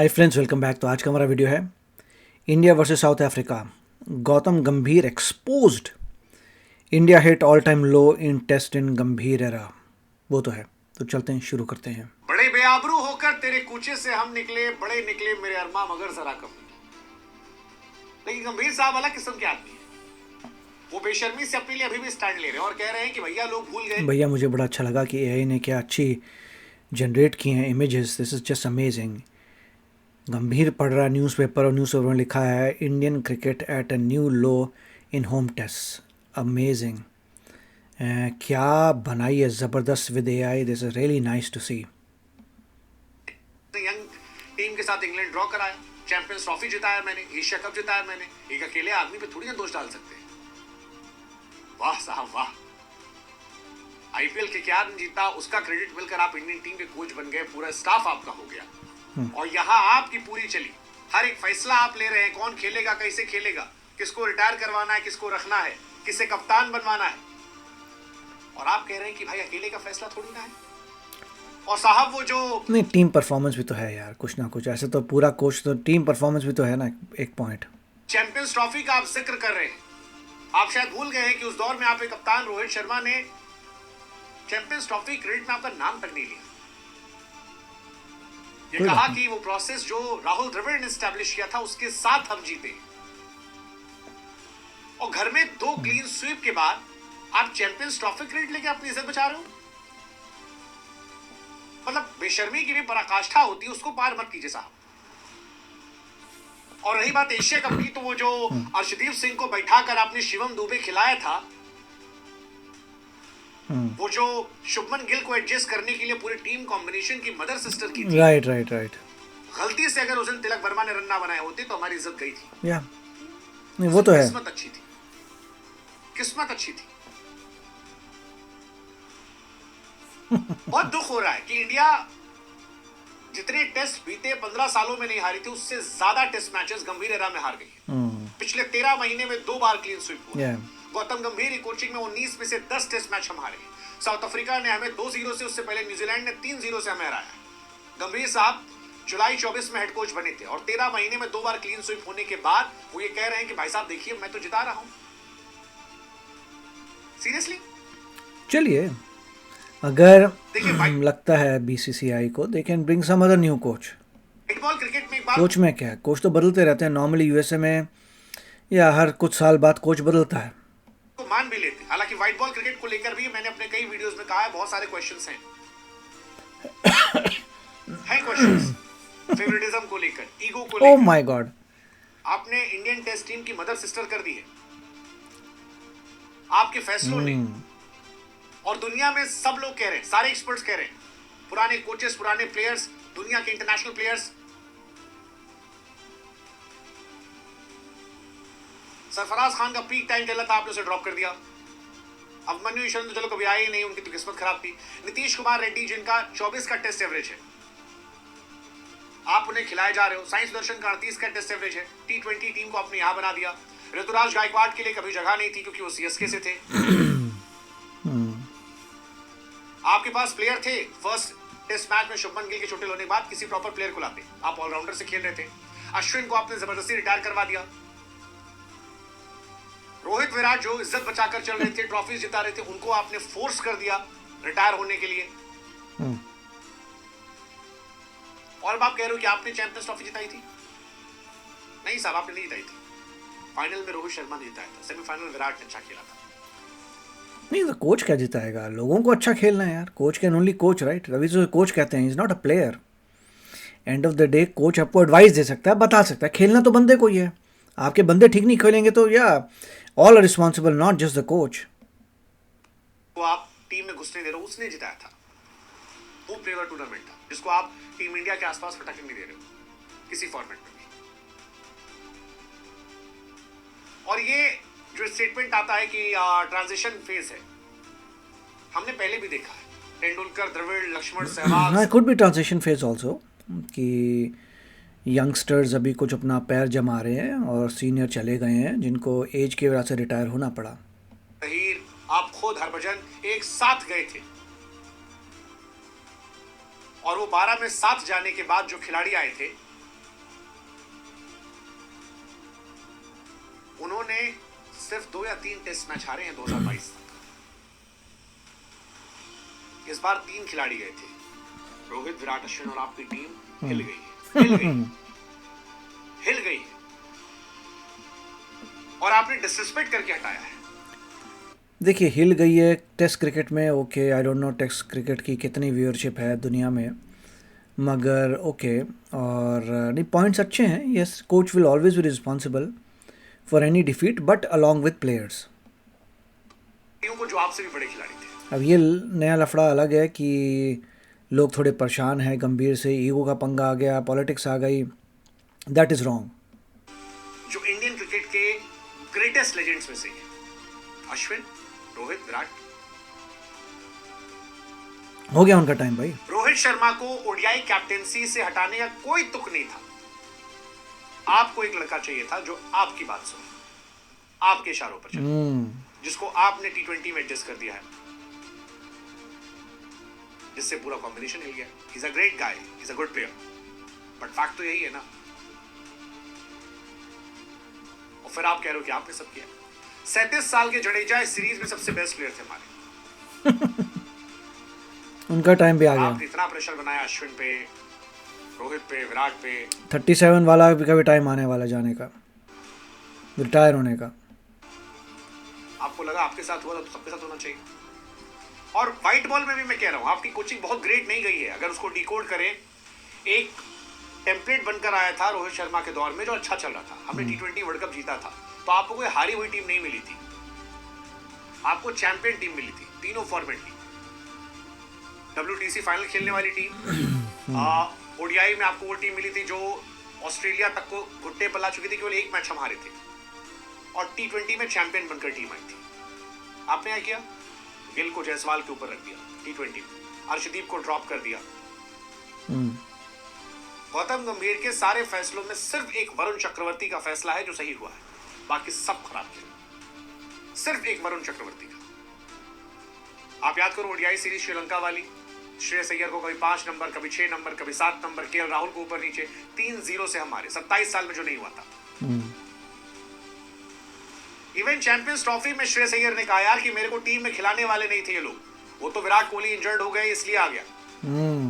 Hi friends, welcome back. तो आज का हमारा वीडियो है India versus South Africa. Gautam Gambhir exposed. India hit all time low in test in Gambhir era. वो तो है। तो चलते हैं, शुरू करते हैं। बड़े बेआबरू होकर तेरे कूचे से हम निकले, बड़े निकले मेरे अरमा मगर जरा कम। लेकिन गंभीर साहब अलग किस्म के आदमी है। वो बेशर्मी से अपने लिए अभी भी स्टैंड ले रहे हैं और कह रहे हैं कि भैया लोग भूल गए। भैया, मुझे बड़ा अच्छा लगा कि एआई ने क्या अच्छी जनरेट की हैं images. This is just amazing. गंभीर पढ़ रहा है न्यूज़पेपर और न्यूज़पेपर में लिखा है Indian cricket at a new low in home test. Amazing. क्या बनाई है ज़बरदस्त with AI. This is really nice to see. Young team के साथ इंग्लैंड ड्रॉ कराया, चैंपियंस ट्रॉफी जिताया मैंने, एशिया कप जिताया मैंने। एक अकेले आदमी पे थोड़ी ना दोष डाल सकते हैं। वाह साहब वाह। आईपीएल के क्या जीता उसका क्रेडिट मिलकर आप इंडियन टीम के कोच बन गए, पूरा स्टाफ आपका हो गया और यहाँ आपकी पूरी चली। हर एक फैसला आप ले रहे हैं, कौन खेलेगा, कैसे खेलेगा, किसको रिटायर करवाना है, किसको रखना है, किसे कप्तान बनवाना है। और आप कह रहे हैं कि भाई अकेले का फैसला थोड़ी ना है। और साहब वो जो नहीं, टीम परफॉर्मेंस भी तो है यार, कुछ ना कुछ। ऐसे तो पूरा कोच, तो टीम परफॉर्मेंस भी तो है ना एक पॉइंट। चैंपियंस ट्रॉफी का आप जिक्र कर रहे हैं, आप शायद भूल गए हैं कि उस दौर में आपके कप्तान रोहित शर्मा ने चैंपियंस ट्रॉफी क्रेडिट में आपका नाम तक नहीं लिया। ये कहा कि वो प्रोसेस जो राहुल द्रविड़ ने एस्टैब्लिश किया था उसके साथ हम जीते। और घर में 2 क्लीन स्वीप के बाद आप चैंपियंस ट्रॉफी क्रेडिट लेके अपनी इज्जत बचा रहे हो। मतलब बेशर्मी की भी पराकाष्ठा होती है, उसको पार मत कीजिए साहब। और रही बात एशिया कप की, तो वो जो अर्शदीप सिंह को बैठाकर आपने शिवम दुबे खिलाया था, वो जो शुभमन गिल को एडजस्ट करने के लिए पूरी टीम कॉम्बिनेशन की मदर सिस्टर की थी। राइट। गलती से अगर उस दिन तिलक वर्मा ने रन ना बनाए होते तो हमारी इज्जत गई थी। या नहीं, वो तो है। किस्मत अच्छी थी, किस्मत अच्छी थी। बहुत दुख हो रहा है कि इंडिया जितने टेस्ट बीते 15 सालों में नहीं हारी थी, उससे ज्यादा टेस्ट मैचेस गंभीर एरा में हार गई। पिछले 13 महीने में 2 बार क्लीन स्वीप हुआ। गौतम गंभीर की कोचिंग में 19 में से 10 टेस्ट मैच हम हारे। साउथ अफ्रीका ने हमें 2-0 से, उससे पहले न्यूजीलैंड ने 3-0 से हमें हराया। गंभीर साहब जुलाई 24 में हेड कोच बने थे और 13 महीने में 2 बार क्लीन स्वीप होने के बाद वो ये कह रहे हैं कि भाई साहब देखिए मैं तो जिता रहा हूं। सीरियसली? चलिए, अगर लगता है बीसीसीआई को, they can bring some other new coach. Football cricket में एक बार कोच में क्या है, कोच तो बदलते रहते हैं नॉर्मली। यूएसए में या हर कुछ साल बाद कोच बदलता है। तो मान भी लेते। हालांकि व्हाइट बॉल क्रिकेट को लेकर भी मैंने अपने कई वीडियोस में कहा है, बहुत सारे क्वेश्चंस हैं क्वेश्चंस फेवरेटिज्म को लेकर, ईगो को लेकर। ओह माय गॉड, आपने इंडियन टेस्ट टीम की मदर सिस्टर कर दी है आपके फैसलों ने। और दुनिया में सब लोग कह रहे हैं, सारे एक्सपर्ट्स कह रहे हैं, पुराने कोचेस, पुराने प्लेयर्स, दुनिया के इंटरनेशनल प्लेयर्स, सरफराज खान का पीक टाइम चला था, आपने उसे ड्रॉप कर दिया। अब मनु ईश्वरन तो चलो कभी आए ही नहीं, उनकी तो किस्मत खराब थी। नीतीश कुमार रेड्डी जिनका 24 का टेस्ट एवरेज है, आप उन्हें खिलाए जा रहे हो। साई सुदर्शन का 38 का टेस्ट एवरेज है। T20 टीम को आपने यहां बना दिया। ऋतुराज गायकवाड़ के लिए कभी जगह नहीं थी क्योंकि वो सीएसके से थे। आपके पास प्लेयर थे। फर्स्ट टेस्ट मैच में शुभमन गिल के चोटिल होने के बाद किसी प्रॉपर प्लेयर को लाते, आप ऑलराउंडर से खेल रहे थे। अश्विन को आपने जबरदस्ती रिटायर करवा दिया। रोहित विराट जो इज्जत बचाकर चल रहे थे, ट्रॉफीज जिता रहे थे, उनको आपने फोर्स कर दिया रिटायर होने के लिए। और अब आप कह रहे हो कि आपने चैंपियंस ट्रॉफी जिताई थी। नहीं साहब, आपने नहीं जिताई थी। फाइनल में रोहित शर्मा ने जिताया था, सेमीफाइनल में विराट ने अच्छा खेला था। नहीं तो कोच क्या जिताएगा, लोगों को अच्छा खेलना है यार। Coach can only coach, right. Ravi जो कोच कहते हैं, is not a player. End of the day coach आपको एडवाइस दे सकता है, बता सकता है। खेलना तो बंदे को ही है। आपके बंदे ठीक नहीं खेलेंगे तो या all are responsible, not just the coach. वो आप टीम में घुसने दे रहे हो, उसने जिताया था। वो प्लेयर टूर्नामेंट था जिसको आप टीम इंडिया के आसपास फटकने नहीं दे रहे हो किसी फॉर्मेट में भी। और ये जो स्टेटमेंट आता है कि ट्रांजिशन फेज है, हमने पहले भी देखा है। Tendulkar, Dravid, Laxman, Sehwag. Could be transition phase also, कि यंगस्टर्स अभी कुछ अपना पैर जमा रहे हैं और सीनियर चले गए हैं जिनको एज की वजह से रिटायर होना पड़ा। आप खुद, हरभजन एक साथ गए थे और वो 12 में साथ जाने के बाद जो खिलाड़ी आए थे उन्होंने सिर्फ 2 या 3 टेस्ट मैच हारे हैं 2022 तक। इस बार 3 खिलाड़ी गए थे, रोहित, विराट, अश्विन, और आपकी टीम हिल गई है, हिल गई है। और आपने डिसरिस्पेक्ट करके हटाया है। देखिए, हिल गई है टेस्ट क्रिकेट में, okay, I don't know test cricket की कितनी व्यूअरशिप है दुनिया में, मगर ओके। और नहीं, पॉइंट्स अच्छे हैं। Yes, coach will always be responsible for any defeat, but along with players. को जो आपसे भी बड़े खिलाड़ी थे। अब ये नया लफड़ा अलग है कि लोग थोड़े परेशान हैं गंभीर से, ईगो का पंगा आ गया, पॉलिटिक्स आ गई। That is wrong. जो इंडियन क्रिकेट के ग्रेटेस्ट लेजेंड्स में से अश्विन, रोहित, विराट, हो गया उनका टाइम भाई। रोहित शर्मा को ओडीआई कैप्टेंसी से हटाने का कोई तुक नहीं था। आपको एक लड़का चाहिए था जो आपकी बात सुने, आपके इशारों पर चले, जिसको आपने टी20 में एडजस्ट कर दिया है, जिससे पूरा कॉम्बिनेशन हिल गया। He is a great guy, he is a good player, but fact तो यही है ना। और फिर आप कह रहे हो कि आपने सब किया। 37 साल के जडेजा इस सीरीज में सबसे बेस्ट प्लेयर थे हमारे। उनका टाइम भी आ गया। आपने इतना प्रेशर बनाया अश्विन पे, रोहित पे, विराट पे। 37 वाला भी कभी टाइम आने वाला जाने का, रिटायर होने का। आपको लगा आपके साथ हुआ तो सबके साथ होना चाहिए। और व्हाइट बॉल में भी मैं कह रहा हूं, आपकी कोचिंग बहुत ग्रेट नहीं गई है। अगर उसको डिकोड करें, एक टेम्पलेट बनकर आया था रोहित शर्मा के दौर में जो अच्छा चल रहा था। हमने टी20 वर्ल्ड कप जीता था, तो आपको कोई हारी हुई टीम नहीं मिली थी, आपको चैंपियन टीम मिली थी, तीनों फॉर्मेट की। WTC फाइनल खेलने वाली टीम, ओडीआई में आपको वो टीम मिली थी जो ऑस्ट्रेलिया तक को घुट्टे पर ला चुकी थी, केवल एक मैच हम हारे थे, और टी20 में चैंपियन बनकर टीम आई थी। आपने क्या किया? गिल को जायसवाल के ऊपर रख दिया टी20 में, अर्शदीप को ड्रॉप कर दिया। गौतम गंभीर के सारे फैसलों में सिर्फ एक वरुण चक्रवर्ती का फैसला है जो सही हुआ है, बाकी सब खराब किया। सिर्फ एक वरुण चक्रवर्ती का। आप याद करो ओडीआई सीरीज श्रीलंका वाली, श्रेयस अय्यर को कभी 5 नंबर, कभी 6 नंबर, कभी 7 नंबर, केएल राहुल को ऊपर नीचे, 3-0 से हमारे 27 साल में जो नहीं हुआ था। इवन चैंपियंस ट्रॉफी में श्रेयस अय्यर ने कहा यार कि मेरे को टीम में खिलाने वाले नहीं थे ये लोग, वो तो विराट कोहली इंजर्ड हो गए इसलिए आ गया।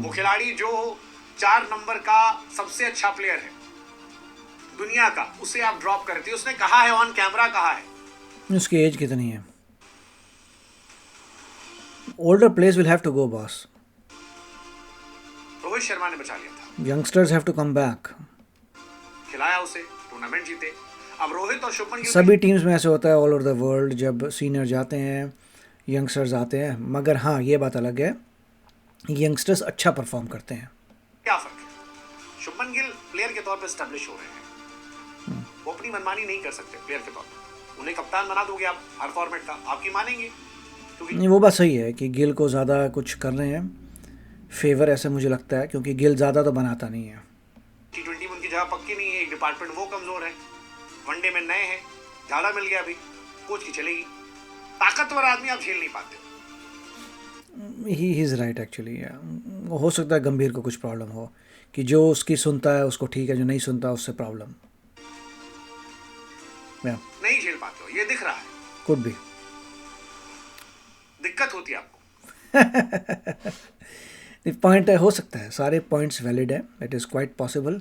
वो खिलाड़ी जो 4 नंबर का सबसे अच्छा प्लेयर है दुनिया का, उसे आप ड्रॉप करते। उसने कहा है, ऑन कैमरा कहा है। उसकी एज कितनी है? Older players will have to go boss. Rohit Sharma ने बचा लिया था। Youngsters have to come back. खिलाया उसे, टूर्नामेंट जीते। अब रोहित और शुभमन गिल, सभी टीम्स में ऐसे होता है ऑल ओवर द वर्ल्ड, जब सीनियर जाते हैं, यंगस्टर्स आते हैं। मगर हाँ, ये बात अलग है, यंगस्टर्स अच्छा परफॉर्म करते हैं। क्या फर्क है? शुभमन गिल प्लेयर के तौर पर एस्टैब्लिश हो रहे हैं, वो अपनी मनमानी नहीं कर सकते प्लेयर के तौर पर। उन्हें कप्तान बना दोगे आप हर फॉर्मेट का, आपकी मानेंगे? नहीं, वो बात सही है कि गिल को ज़्यादा कुछ कर रहे हैं फेवर, ऐसे मुझे लगता है, क्योंकि गिल ज़्यादा तो बनाता नहीं है। टी20 में उनकी जगह पक्की नहीं है, एक डिपार्टमेंट वो कमजोर है, वनडे में नए हैं, ज़्यादा मिल गया अभी, कोच की चलेगी। ताकतवर आदमी आप झेल नहीं पाते। He is right actually. हो सकता है गंभीर को कुछ प्रॉब्लम हो कि जो उसकी सुनता है उसको ठीक है, जो नहीं सुनता उससे प्रॉब्लम। नहीं झेल पाते हो, ये दिख रहा है। कुड भी दिक्कत होती है आपको। पॉइंट है, हो सकता है, सारे पॉइंट्स वैलिड है। इट इज़ क्वाइट पॉसिबल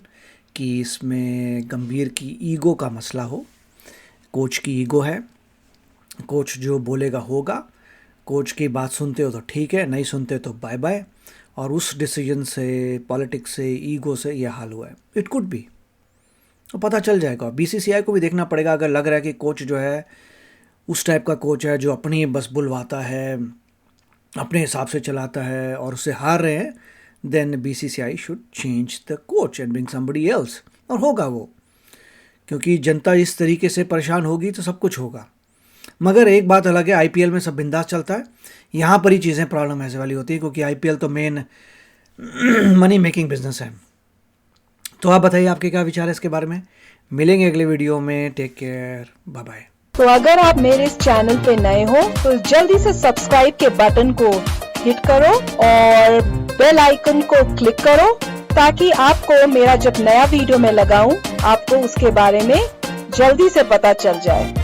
कि इसमें गंभीर की ईगो का मसला हो। कोच की ईगो है, कोच जो बोलेगा होगा, कोच की बात सुनते हो तो ठीक है, नहीं सुनते तो बाय बाय। और उस डिसीजन से, पॉलिटिक्स से, ईगो से यह हाल हुआ है। इट कुड बी, तो पता चल जाएगा। बीसीसीआई को भी देखना पड़ेगा। अगर लग रहा है कि कोच जो है उस टाइप का कोच है जो अपनी बस बुलवाता है, अपने हिसाब से चलाता है और उससे हार रहे हैं, then BCCI should change the coach and bring somebody else. और होगा वो, क्योंकि जनता इस तरीके से परेशान होगी तो सब कुछ होगा। मगर एक बात अलग है, आईपीएल में सब बिंदास चलता है, यहाँ पर ही चीज़ें प्रॉब्लम ऐसे वाली होती है, क्योंकि आईपीएल तो मेन मनी मेकिंग बिजनेस है। तो आप बताइए आपके क्या विचार है इसके बारे में। मिलेंगे अगले वीडियो में। Take care, bye bye. तो अगर आप मेरे इस चैनल पे नए हो तो जल्दी से सब्सक्राइब के बटन को हिट करो और बेल आइकन को क्लिक करो, ताकि आपको मेरा जब नया वीडियो मैं लगाऊं आपको उसके बारे में जल्दी से पता चल जाए।